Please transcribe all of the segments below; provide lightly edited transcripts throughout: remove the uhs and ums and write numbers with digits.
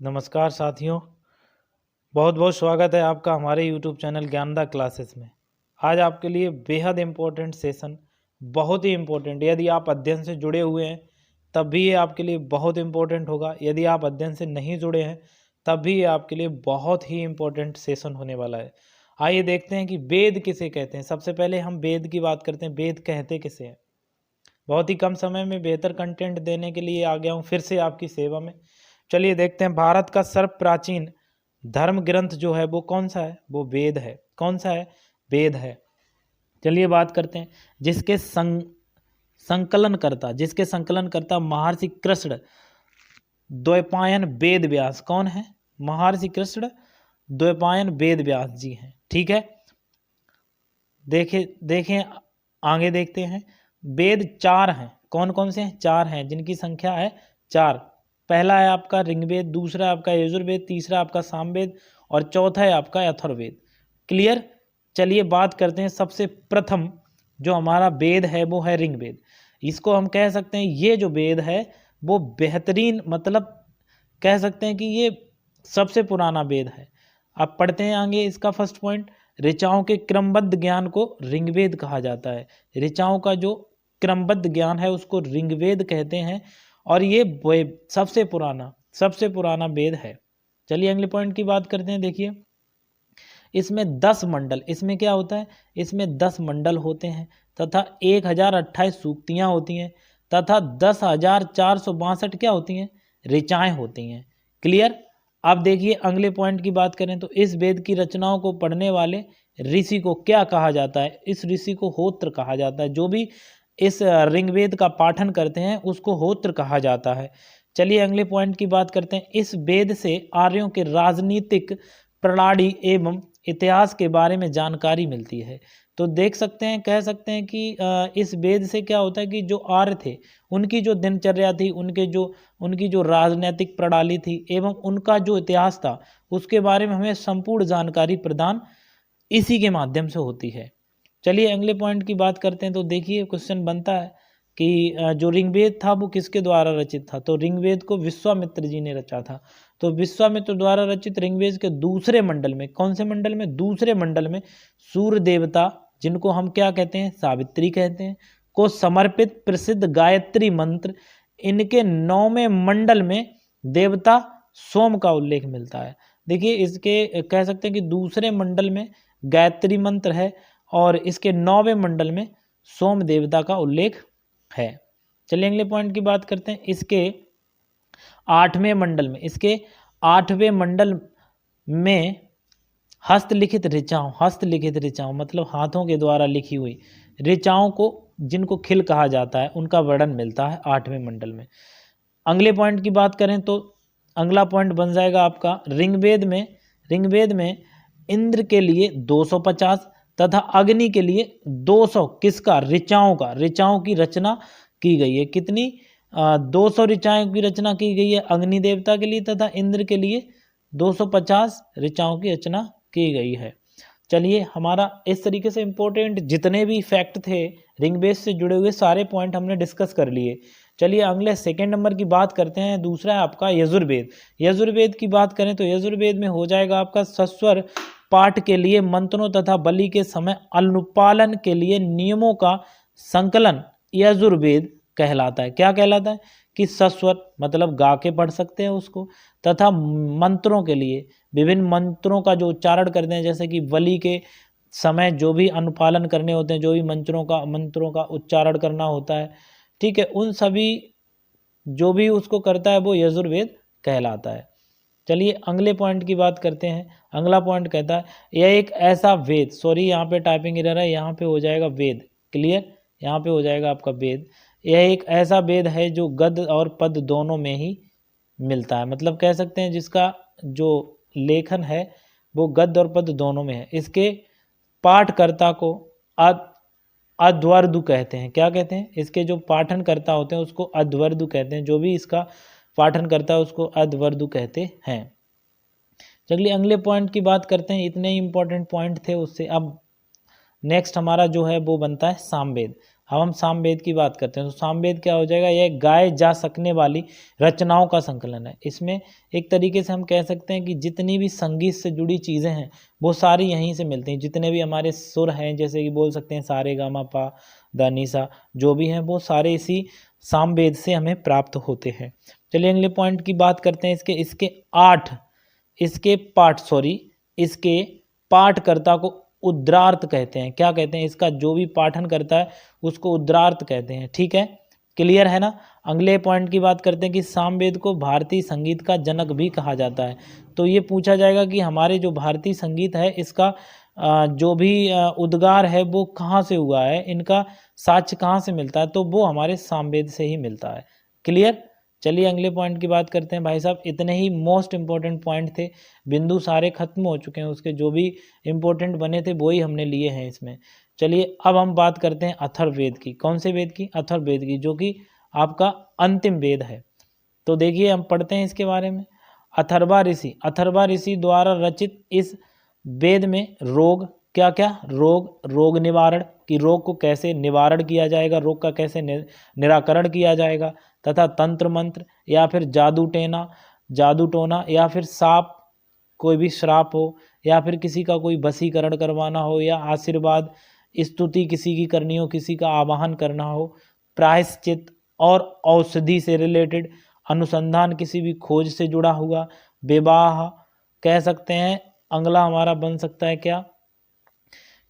नमस्कार साथियों, बहुत बहुत स्वागत है आपका हमारे YouTube चैनल ज्ञानदा क्लासेस में। आज आपके लिए बेहद इम्पोर्टेंट सेशन, बहुत ही इम्पोर्टेंट। यदि आप अध्ययन से जुड़े हुए हैं तब भी ये आपके लिए बहुत इम्पोर्टेंट होगा। यदि आप अध्ययन से नहीं जुड़े हैं तब भी ये आपके लिए बहुत ही इम्पोर्टेंट सेशन होने वाला है। आइए देखते हैं कि वेद किसे कहते हैं। सबसे पहले हम वेद की बात करते हैं। वेद कहते किसे हैं। बहुत ही कम समय में बेहतर कंटेंट देने के लिए आ गया हूँ फिर से आपकी सेवा में। चलिए देखते हैं। भारत का सर्व प्राचीन धर्म ग्रंथ जो है वो कौन सा है? वो वेद है। कौन सा है? वेद है। चलिए बात करते हैं। जिसके संकलन करता महर्षि कृष्ण द्वैपायन वेद व्यास। कौन है? महर्षि कृष्ण द्वैपायन वेद व्यास जी हैं। ठीक है, देखें आगे देखते हैं। वेद 4 हैं। कौन कौन से हैं? 4 हैं, जिनकी संख्या है 4। पहला है आपका ऋग्वेद, दूसरा है आपका यजुर्वेद, तीसरा आपका सामवेद और चौथा है आपका अथर्ववेद। क्लियर? चलिए बात करते हैं। सबसे प्रथम जो हमारा वेद है वो है ऋग्वेद। इसको हम कह सकते हैं, ये जो वेद है वो बेहतरीन, मतलब कह सकते हैं कि ये सबसे पुराना वेद है। अब पढ़ते हैं आगे इसका फर्स्ट पॉइंट। ऋचाओं के क्रमबद्ध ज्ञान को ऋग्वेद कहा जाता है। ऋचाओं का जो क्रमबद्ध ज्ञान है उसको ऋग्वेद कहते हैं और ये सबसे पुराना वेद है। चलिए अगले पॉइंट की बात करते हैं। देखिए इसमें 10 मंडल, इसमें क्या होता है? इसमें 10 मंडल होते हैं तथा 1028 सूक्तियाँ होती हैं तथा 10,462 क्या होती हैं? ऋचाएँ होती हैं। क्लियर? अब देखिए अगले पॉइंट की बात करें तो इस वेद की रचनाओं को पढ़ने वाले ऋषि को क्या कहा जाता है? इस ऋषि को होत्र कहा जाता है। जो भी इस ऋग्वेद का पाठन करते हैं उसको होत्र कहा जाता है। चलिए अगले पॉइंट की बात करते हैं। इस वेद से आर्यों के राजनीतिक प्रणाली एवं इतिहास के बारे में जानकारी मिलती है। तो देख सकते हैं, कह सकते हैं कि इस वेद से क्या होता है कि जो आर्य थे उनकी जो दिनचर्या थी, उनकी जो राजनीतिक प्रणाली थी एवं उनका जो इतिहास था उसके बारे में हमें संपूर्ण जानकारी प्रदान इसी के माध्यम से होती है। चलिए अगले पॉइंट की बात करते हैं। तो देखिए क्वेश्चन बनता है कि जो ऋग्वेद था वो किसके द्वारा रचित था? तो ऋग्वेद को विश्वामित्र जी ने रचा था। तो विश्वामित्र द्वारा रचित ऋग्वेद के दूसरे मंडल में, कौन से मंडल में? दूसरे मंडल में सूर्य देवता, जिनको हम क्या कहते हैं? सावित्री कहते हैं, को समर्पित प्रसिद्ध गायत्री मंत्र, इनके 9वें मंडल में देवता सोम का उल्लेख मिलता है। देखिए इसके कह सकते हैं कि दूसरे मंडल में गायत्री मंत्र है और इसके 9वें मंडल में सोम देवता का उल्लेख है। चलिए अगले पॉइंट की बात करते हैं। इसके 8वें मंडल में हस्तलिखित ऋचाओं मतलब हाथों के द्वारा लिखी हुई ऋचाओं को, जिनको खिल कहा जाता है, उनका वर्णन मिलता है 8वें मंडल में। अगले पॉइंट की बात करें तो अगला पॉइंट बन जाएगा आपका ऋग्वेद में इंद्र के लिए 250 तथा अग्नि के लिए 200 किसका? ऋचाओं की रचना की गई है। कितनी? 200 ऋचाओं की रचना की गई है अग्नि देवता के लिए तथा इंद्र के लिए 250 ऋचाओं की रचना की गई है। चलिए हमारा इस तरीके से इम्पोर्टेंट जितने भी फैक्ट थे ऋग्वेद से जुड़े हुए सारे पॉइंट हमने डिस्कस कर लिए। चलिए अगले सेकेंड नंबर की बात करते हैं। दूसरा है आपका यजुर्वेद। यजुर्वेद की बात करें तो यजुर्वेद में हो जाएगा आपका सस्वर पाठ के लिए मंत्रों तथा बलि के समय अनुपालन के लिए नियमों का संकलन यजुर्वेद कहलाता है। क्या कहलाता है? कि सस्वर मतलब गा के पढ़ सकते हैं उसको, तथा मंत्रों के लिए विभिन्न मंत्रों का जो उच्चारण करते हैं, जैसे कि बलि के समय जो भी अनुपालन करने होते हैं, जो भी मंत्रों का उच्चारण करना होता है, ठीक है, उन सभी जो भी उसको करता है वो यजुर्वेद कहलाता है। चलिए अगले पॉइंट की बात करते हैं। अगला पॉइंट कहता है यह एक ऐसा वेद, सॉरी यहाँ पे टाइपिंग एरर है, यहाँ पे हो जाएगा वेद। क्लियर? यहाँ पे हो जाएगा आपका वेद। यह एक ऐसा वेद है जो गद्य और पद दोनों में ही मिलता है। मतलब कह सकते हैं जिसका जो लेखन है वो गद्य और पद दोनों में है। इसके पाठकर्ता को अध्वर्दु कहते हैं। क्या कहते हैं? इसके जो पाठन करता होते हैं उसको अध्वर्दु कहते हैं। जो भी इसका पाठन करता है उसको अध्वर्दु कहते हैं। चलिए अगले पॉइंट की बात करते हैं। इतने ही इंपॉर्टेंट पॉइंट थे उससे। अब नेक्स्ट हमारा जो है वो बनता है सामवेद। अब हम सामवेद की बात करते हैं तो सामवेद क्या हो जाएगा, यह गाए जा सकने वाली रचनाओं का संकलन है। इसमें एक तरीके से हम कह सकते हैं कि जितनी भी संगीत से जुड़ी चीज़ें हैं वो सारी यहीं से मिलती हैं। जितने भी हमारे सुर हैं, जैसे कि बोल सकते हैं सारे गा मा पा दा नी सा, जो भी हैं वो सारे इसी सामवेद से हमें प्राप्त होते हैं। चलिए अगले पॉइंट की बात करते हैं। इसके पाठकर्ता को उद्रार्थ कहते हैं। क्या कहते हैं, इसका जो भी पाठन करता है उसको उद्रार्थ कहते हैं। ठीक है, क्लियर है ना। अगले पॉइंट की बात करते हैं कि सामवेद को भारतीय संगीत का जनक भी कहा जाता है। तो ये पूछा जाएगा कि हमारे जो भारतीय संगीत है इसका जो भी उद्गार है वो कहाँ से हुआ है, इनका साक्ष्य कहाँ से मिलता है, तो वो हमारे सामवेद से ही मिलता है। क्लियर। चलिए अगले पॉइंट की बात करते हैं। भाई साहब इतने ही मोस्ट इंपॉर्टेंट पॉइंट थे, बिंदु सारे खत्म हो चुके हैं, उसके जो भी इंपॉर्टेंट बने थे वही हमने लिए हैं इसमें। चलिए अब हम बात करते हैं अथर्ववेद की। कौन से वेद की? अथर्ववेद की, जो कि आपका अंतिम वेद है। तो देखिए हम पढ़ते हैं इसके बारे में। अथर्वा ऋषि द्वारा रचित इस वेद में रोग रोग निवारण, कि रोग को कैसे निवारण किया जाएगा, रोग का कैसे निराकरण किया जाएगा, तथा तंत्र मंत्र या फिर जादू टोना या फिर साप, कोई भी श्राप हो या फिर किसी का कोई वशीकरण करवाना हो या आशीर्वाद स्तुति किसी की करनी हो, किसी का आवाहन करना हो, प्रायश्चित और औषधि से रिलेटेड अनुसंधान, किसी भी खोज से जुड़ा हुआ, विवाह कह सकते हैं। अगला हमारा बन सकता है क्या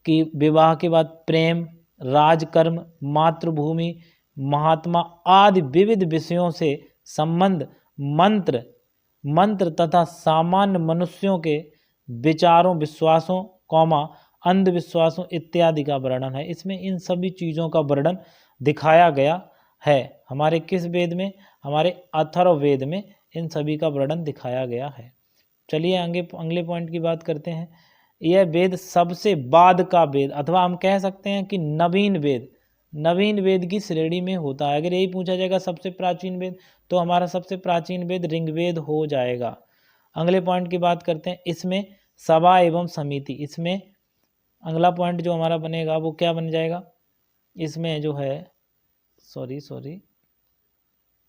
कि विवाह के बाद प्रेम, राजकर्म, मातृभूमि, महात्मा आदि विविध विषयों से संबंध, मंत्र तथा सामान्य मनुष्यों के विचारों, विश्वासों अंधविश्वासों इत्यादि का वर्णन है। इसमें इन सभी चीज़ों का वर्णन दिखाया गया है। हमारे किस वेद में? हमारे अथर्ववेद में इन सभी का वर्णन दिखाया गया है। चलिए अगले पॉइंट की बात करते हैं। यह वेद सबसे बाद का वेद, अथवा हम कह सकते हैं कि नवीन वेद की श्रेणी में होता है। अगर यही पूछा जाएगा सबसे प्राचीन वेद, तो हमारा सबसे प्राचीन वेद ऋग्वेद हो जाएगा। अगले पॉइंट की बात करते हैं। इसमें सभा एवं समिति, इसमें अगला पॉइंट जो हमारा बनेगा वो क्या बन जाएगा, इसमें जो है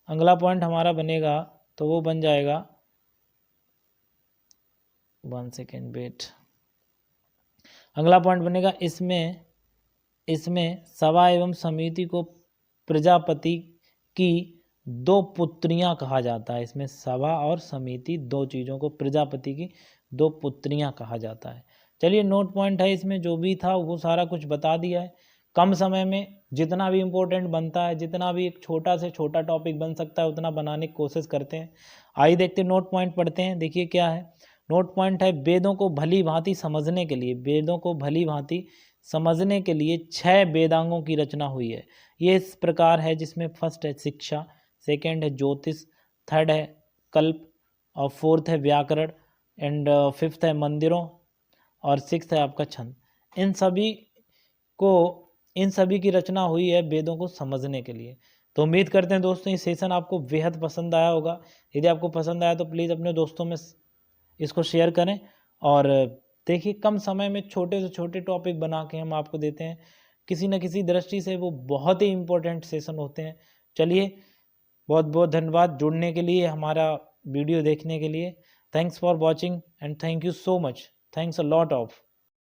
अगला पॉइंट हमारा बनेगा तो वो बन जाएगा, 1 सेकेंड वेट। अगला पॉइंट बनेगा इसमें सभा एवं समिति को प्रजापति की 2 पुत्रियां कहा जाता है। इसमें सभा और समिति 2 चीज़ों को प्रजापति की 2 पुत्रियां कहा जाता है। चलिए नोट पॉइंट है, इसमें जो भी था वो सारा कुछ बता दिया है। कम समय में जितना भी इम्पोर्टेंट बनता है, जितना भी एक छोटा से छोटा टॉपिक बन सकता है उतना बनाने की कोशिश करते हैं। आइए देखते हैं, नोट पॉइंट पढ़ते हैं। देखिए क्या है नोट पॉइंट है। वेदों को भली भांति समझने के लिए 6 वेदांगों की रचना हुई है। ये इस प्रकार है, जिसमें फर्स्ट है शिक्षा, सेकंड है ज्योतिष, थर्ड है कल्प, और फोर्थ है व्याकरण, एंड फिफ्थ है मंदिरों, और सिक्स्थ है आपका छंद। इन सभी की रचना हुई है वेदों को समझने के लिए। तो उम्मीद करते हैं दोस्तों ये सेशन आपको बेहद पसंद आया होगा। यदि आपको पसंद आया तो प्लीज़ अपने दोस्तों में इसको शेयर करें। और देखिए कम समय में छोटे से छोटे टॉपिक बना के हम आपको देते हैं, किसी न किसी दृष्टि से वो बहुत ही इम्पोर्टेंट सेशन होते हैं। चलिए बहुत बहुत धन्यवाद जुड़ने के लिए, हमारा वीडियो देखने के लिए। Thanks for watching and thank you so much. Thanks a lot of